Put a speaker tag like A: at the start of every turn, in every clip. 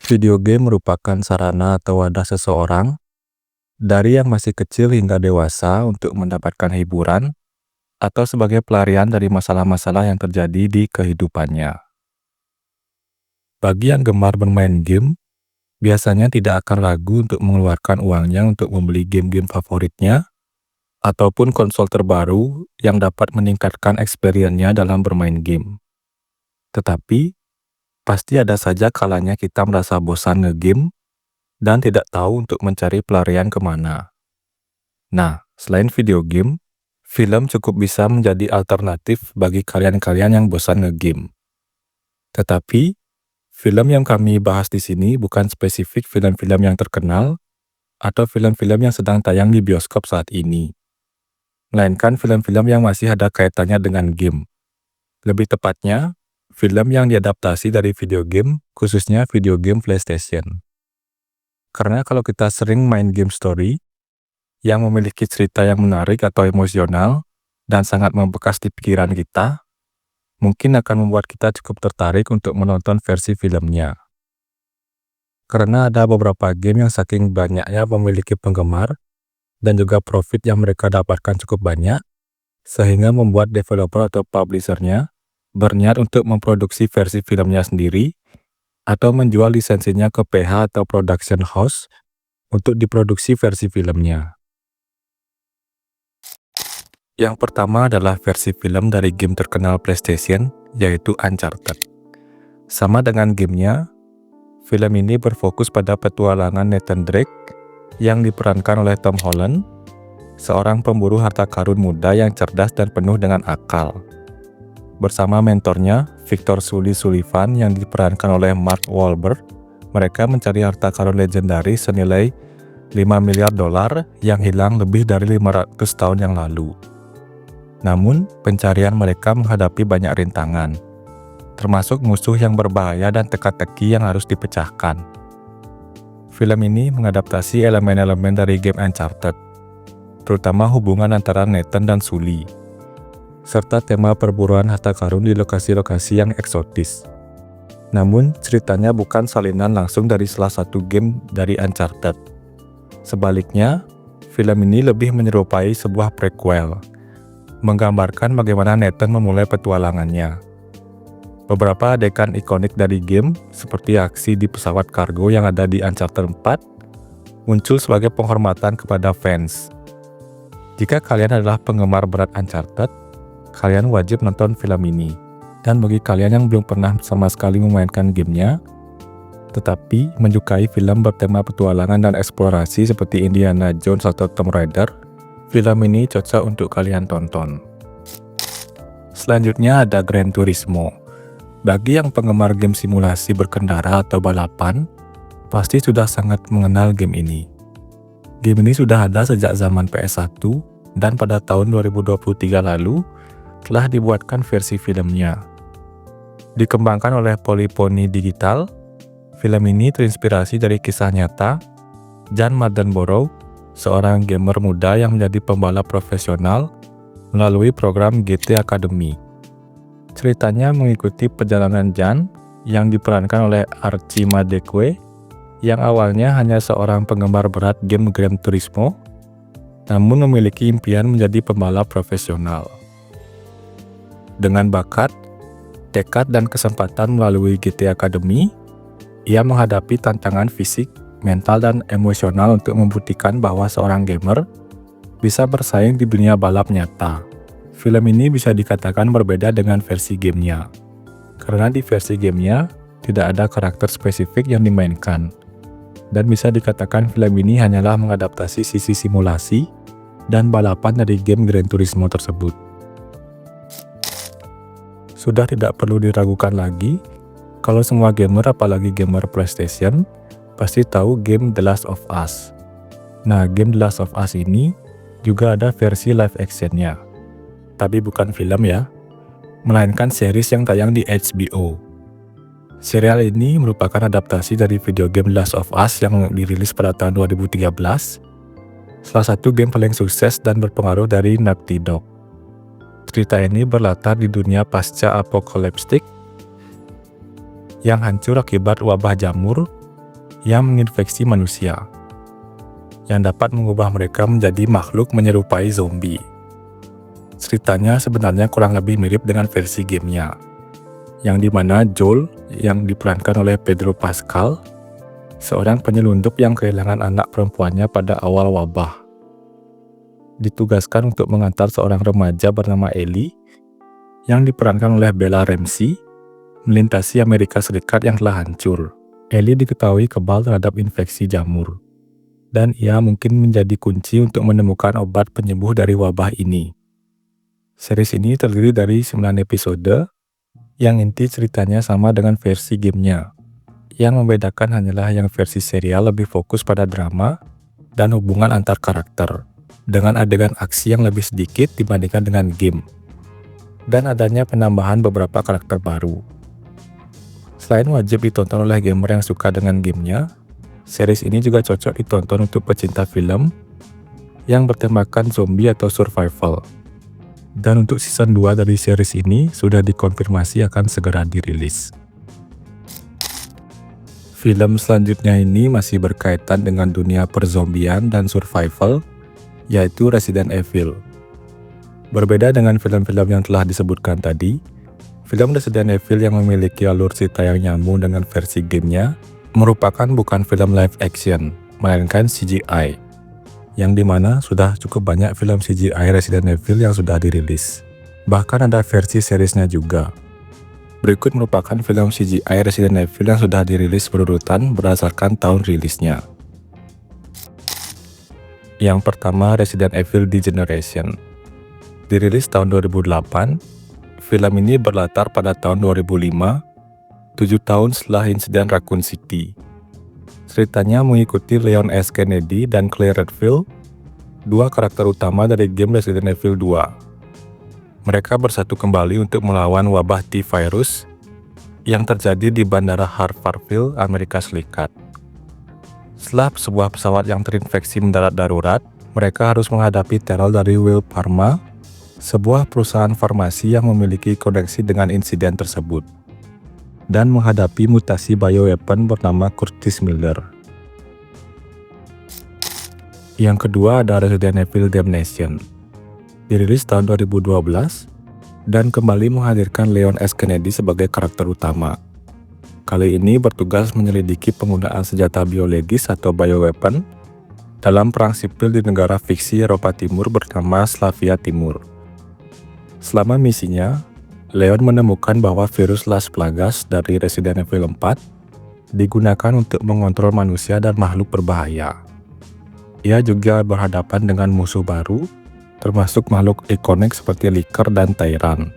A: Video game merupakan sarana atau wadah seseorang, dari yang masih kecil hingga dewasa untuk mendapatkan hiburan atau sebagai pelarian dari masalah-masalah yang terjadi di kehidupannya. Bagi yang gemar bermain game, biasanya tidak akan ragu untuk mengeluarkan uangnya untuk membeli game-game favoritnya ataupun konsol terbaru yang dapat meningkatkan experience-nya dalam bermain game. Tetapi, pasti ada saja kalanya kita merasa bosan nge-game dan tidak tahu untuk mencari pelarian kemana. Nah, selain video game, film cukup bisa menjadi alternatif bagi kalian-kalian yang bosan nge-game. Tetapi, film yang kami bahas di sini bukan spesifik film-film yang terkenal atau film-film yang sedang tayang di bioskop saat ini, melainkan film-film yang masih ada kaitannya dengan game. Lebih tepatnya, film yang diadaptasi dari video game, khususnya video game PlayStation. Karena kalau kita sering main game story yang memiliki cerita yang menarik atau emosional dan sangat membekas di pikiran kita, mungkin akan membuat kita cukup tertarik untuk menonton versi filmnya. Karena ada beberapa game yang saking banyaknya memiliki penggemar dan juga profit yang mereka dapatkan cukup banyak, sehingga membuat developer atau publishernya berniat untuk memproduksi versi filmnya sendiri atau menjual lisensinya ke PH atau production house untuk diproduksi versi filmnya. Yang pertama adalah versi film dari game terkenal PlayStation, yaitu Uncharted. Sama dengan gamenya, film ini berfokus pada petualangan Nathan Drake yang diperankan oleh Tom Holland, seorang pemburu harta karun muda yang cerdas dan penuh dengan akal. Bersama mentornya, Victor Sullivan yang diperankan oleh Mark Wahlberg, mereka mencari harta karun legendaris senilai $5 miliar yang hilang lebih dari 500 tahun yang lalu. Namun, pencarian mereka menghadapi banyak rintangan, termasuk musuh yang berbahaya dan teka-teki yang harus dipecahkan. Film ini mengadaptasi elemen-elemen dari game Uncharted, terutama hubungan antara Nathan dan Sully, serta tema perburuan harta karun di lokasi-lokasi yang eksotis. Namun, ceritanya bukan salinan langsung dari salah satu game dari Uncharted. Sebaliknya, film ini lebih menyerupai sebuah prequel, menggambarkan bagaimana Nathan memulai petualangannya. Beberapa adegan ikonik dari game, seperti aksi di pesawat kargo yang ada di Uncharted 4, muncul sebagai penghormatan kepada fans. Jika kalian adalah penggemar berat Uncharted, kalian wajib nonton film ini. Dan bagi kalian yang belum pernah sama sekali memainkan gamenya, tetapi menyukai film bertema petualangan dan eksplorasi seperti Indiana Jones atau Tomb Raider, film ini cocok untuk kalian tonton. Selanjutnya ada Gran Turismo. Bagi yang penggemar game simulasi berkendara atau balapan, pasti sudah sangat mengenal game ini. Game ini sudah ada sejak zaman PS1 dan pada tahun 2023 lalu telah dibuatkan versi filmnya. Dikembangkan oleh Polyphony Digital, film ini terinspirasi dari kisah nyata Jan Mardenborough, seorang gamer muda yang menjadi pembalap profesional melalui program GT Academy. Ceritanya mengikuti perjalanan Jan yang diperankan oleh Archie Madekwe, yang awalnya hanya seorang penggemar berat game Gran Turismo, namun memiliki impian menjadi pembalap profesional. Dengan bakat, tekad dan kesempatan melalui GT Academy, ia menghadapi tantangan fisik, mental, dan emosional untuk membuktikan bahwa seorang gamer bisa bersaing di dunia balap nyata. Film ini bisa dikatakan berbeda dengan versi gamenya, karena di versi gamenya tidak ada karakter spesifik yang dimainkan, dan bisa dikatakan film ini hanyalah mengadaptasi sisi simulasi dan balapan dari game Gran Turismo tersebut. Sudah tidak perlu diragukan lagi, kalau semua gamer, apalagi gamer PlayStation, pasti tahu game The Last of Us. Nah, game The Last of Us ini juga ada versi live actionnya. Tapi bukan film ya, melainkan series yang tayang di HBO. Serial ini merupakan adaptasi dari video game The Last of Us yang dirilis pada tahun 2013, salah satu game paling sukses dan berpengaruh dari Naughty Dog. Cerita ini berlatar di dunia pasca apokaliptik yang hancur akibat wabah jamur yang menginfeksi manusia, yang dapat mengubah mereka menjadi makhluk menyerupai zombie. Ceritanya sebenarnya kurang lebih mirip dengan versi gamenya, yang dimana Joel yang diperankan oleh Pedro Pascal, seorang penyelundup yang kehilangan anak perempuannya pada awal wabah, ditugaskan untuk mengantar seorang remaja bernama Ellie, yang diperankan oleh Bella Ramsey, melintasi Amerika Serikat yang telah hancur. Ellie diketahui kebal terhadap infeksi jamur, dan ia mungkin menjadi kunci untuk menemukan obat penyembuh dari wabah ini. Series ini terdiri dari 9 episode, yang inti ceritanya sama dengan versi gamenya. Yang membedakan hanyalah yang versi serial lebih fokus pada drama dan hubungan antar karakter, dengan adegan aksi yang lebih sedikit dibandingkan dengan game, dan adanya penambahan beberapa karakter baru. Selain wajib ditonton oleh gamer yang suka dengan gamenya, series ini juga cocok ditonton untuk pecinta film yang bertemakan zombie atau survival. Dan untuk season 2 dari series ini sudah dikonfirmasi akan segera dirilis. Film selanjutnya ini masih berkaitan dengan dunia perzombian dan survival, yaitu Resident Evil. Berbeda dengan film-film yang telah disebutkan tadi, film Resident Evil yang memiliki alur cerita yang nyambung dengan versi gamenya merupakan bukan film live action, melainkan CGI. Yang dimana sudah cukup banyak film CGI Resident Evil yang sudah dirilis. Bahkan ada versi seriesnya juga. Berikut merupakan film CGI Resident Evil yang sudah dirilis berurutan berdasarkan tahun rilisnya. Yang pertama, Resident Evil Degeneration. Dirilis tahun 2008, film ini berlatar pada tahun 2005, 7 tahun setelah insiden Raccoon City. Ceritanya mengikuti Leon S. Kennedy dan Claire Redfield, dua karakter utama dari game Resident Evil 2. Mereka bersatu kembali untuk melawan wabah T-virus yang terjadi di Bandara Harvarville, Amerika Serikat. Setelah sebuah pesawat yang terinfeksi mendarat darurat, mereka harus menghadapi teror dari Will Pharma, sebuah perusahaan farmasi yang memiliki koneksi dengan insiden tersebut, dan menghadapi mutasi bioweapon bernama Curtis Miller. Yang kedua ada Resident Evil Damnation. Dirilis tahun 2012 dan kembali menghadirkan Leon S. Kennedy sebagai karakter utama. Kali ini bertugas menyelidiki penggunaan senjata biologis atau bioweapon dalam perang sipil di negara fiksi Eropa Timur bernama Slavia Timur. Selama misinya, Leon menemukan bahwa virus Las Plagas dari Resident Evil 4 digunakan untuk mengontrol manusia dan makhluk berbahaya. Ia juga berhadapan dengan musuh baru, termasuk makhluk ikonik seperti Licker dan Tyrant,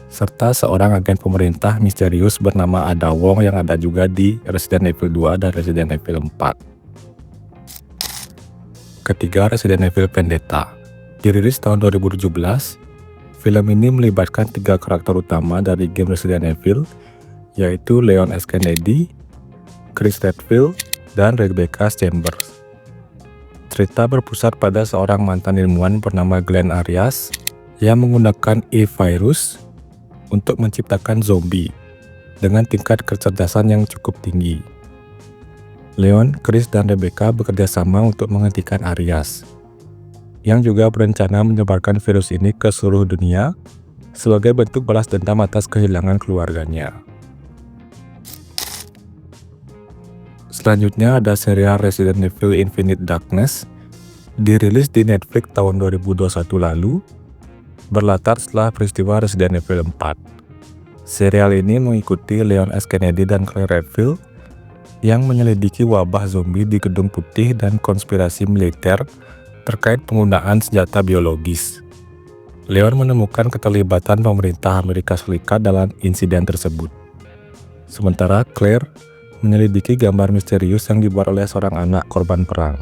A: serta seorang agen pemerintah misterius bernama Ada Wong yang ada juga di Resident Evil 2 dan Resident Evil 4. Ketiga, Resident Evil Vendetta. Dirilis tahun 2017, film ini melibatkan 3 karakter utama dari game Resident Evil, yaitu Leon S. Kennedy, Chris Redfield, dan Rebecca Chambers. Cerita berpusat pada seorang mantan ilmuwan bernama Glenn Arias yang menggunakan E-virus untuk menciptakan zombie dengan tingkat kecerdasan yang cukup tinggi. Leon, Chris, dan Rebecca bekerja sama untuk menghentikan Arias, yang juga berencana menyebarkan virus ini ke seluruh dunia sebagai bentuk balas dendam atas kehilangan keluarganya. Selanjutnya ada serial Resident Evil Infinite Darkness, dirilis di Netflix tahun 2021 lalu, berlatar setelah peristiwa Resident Evil 4. Serial ini mengikuti Leon S. Kennedy dan Claire Redfield yang menyelidiki wabah zombie di Gedung Putih dan konspirasi militer terkait penggunaan senjata biologis. Leon menemukan keterlibatan pemerintah Amerika Serikat dalam insiden tersebut. Sementara Claire menyelidiki gambar misterius yang dibuat oleh seorang anak korban perang.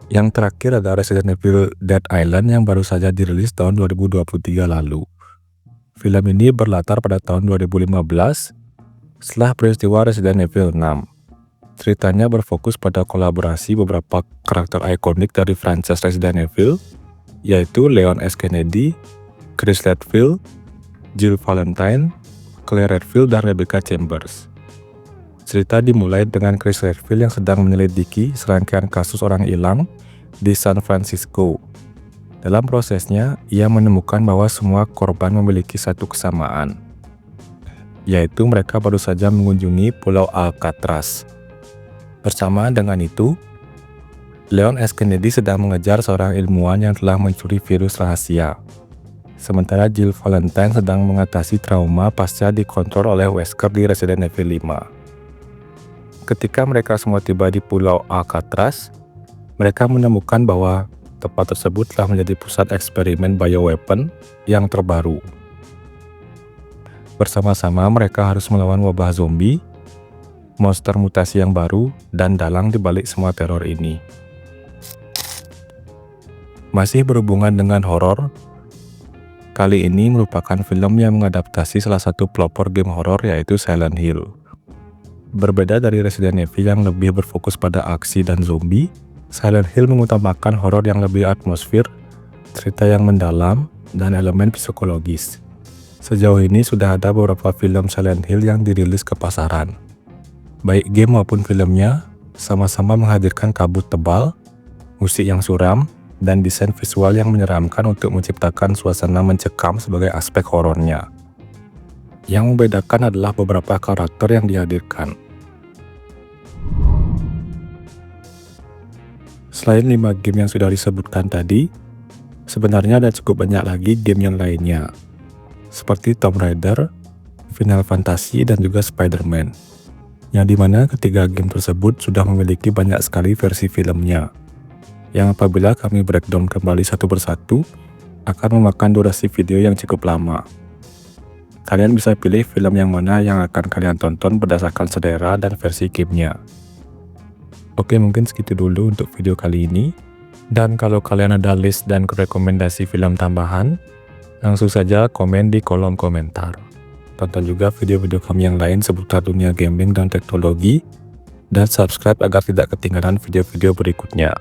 A: Yang terakhir ada Resident Evil Dead Island yang baru saja dirilis tahun 2023 lalu. Film ini berlatar pada tahun 2015 setelah peristiwa Resident Evil 6. Ceritanya berfokus pada kolaborasi beberapa karakter ikonik dari franchise Resident Evil, yaitu Leon S. Kennedy, Chris Redfield, Jill Valentine, Claire Redfield, dan Rebecca Chambers. Cerita dimulai dengan Chris Redfield yang sedang menyelidiki serangkaian kasus orang hilang di San Francisco. Dalam prosesnya, ia menemukan bahwa semua korban memiliki satu kesamaan, yaitu mereka baru saja mengunjungi Pulau Alcatraz. Bersamaan dengan itu, Leon S. Kennedy sedang mengejar seorang ilmuwan yang telah mencuri virus rahasia. Sementara Jill Valentine sedang mengatasi trauma pasca dikontrol oleh Wesker di Resident Evil 5. Ketika mereka semua tiba di Pulau Alcatraz, mereka menemukan bahwa tempat tersebut telah menjadi pusat eksperimen bioweapon yang terbaru. Bersama-sama mereka harus melawan wabah zombie, monster mutasi yang baru, dan dalang dibalik semua teror ini. Masih berhubungan dengan horor, kali ini merupakan film yang mengadaptasi salah satu pelopor game horor yaitu Silent Hill. Berbeda dari Resident Evil yang lebih berfokus pada aksi dan zombie, Silent Hill mengutamakan horor yang lebih atmosfer, cerita yang mendalam, dan elemen psikologis. Sejauh ini sudah ada beberapa film Silent Hill yang dirilis ke pasaran. Baik game maupun filmnya sama-sama menghadirkan kabut tebal, musik yang suram, dan desain visual yang menyeramkan untuk menciptakan suasana mencekam sebagai aspek horornya. Yang membedakan adalah beberapa karakter yang dihadirkan. Selain 5 game yang sudah disebutkan tadi, sebenarnya ada cukup banyak lagi game yang lainnya, seperti Tomb Raider, Final Fantasy, dan juga Spider-Man, yang dimana ketiga game tersebut sudah memiliki banyak sekali versi filmnya, yang apabila kami breakdown kembali satu persatu, akan memakan durasi video yang cukup lama. Kalian bisa pilih film yang mana yang akan kalian tonton berdasarkan selera dan versi gamenya. Oke, mungkin segitu dulu untuk video kali ini. Dan kalau kalian ada list dan rekomendasi film tambahan, langsung saja komen di kolom komentar. Tonton juga video-video kami yang lain seputar dunia gaming dan teknologi, dan subscribe agar tidak ketinggalan video-video berikutnya.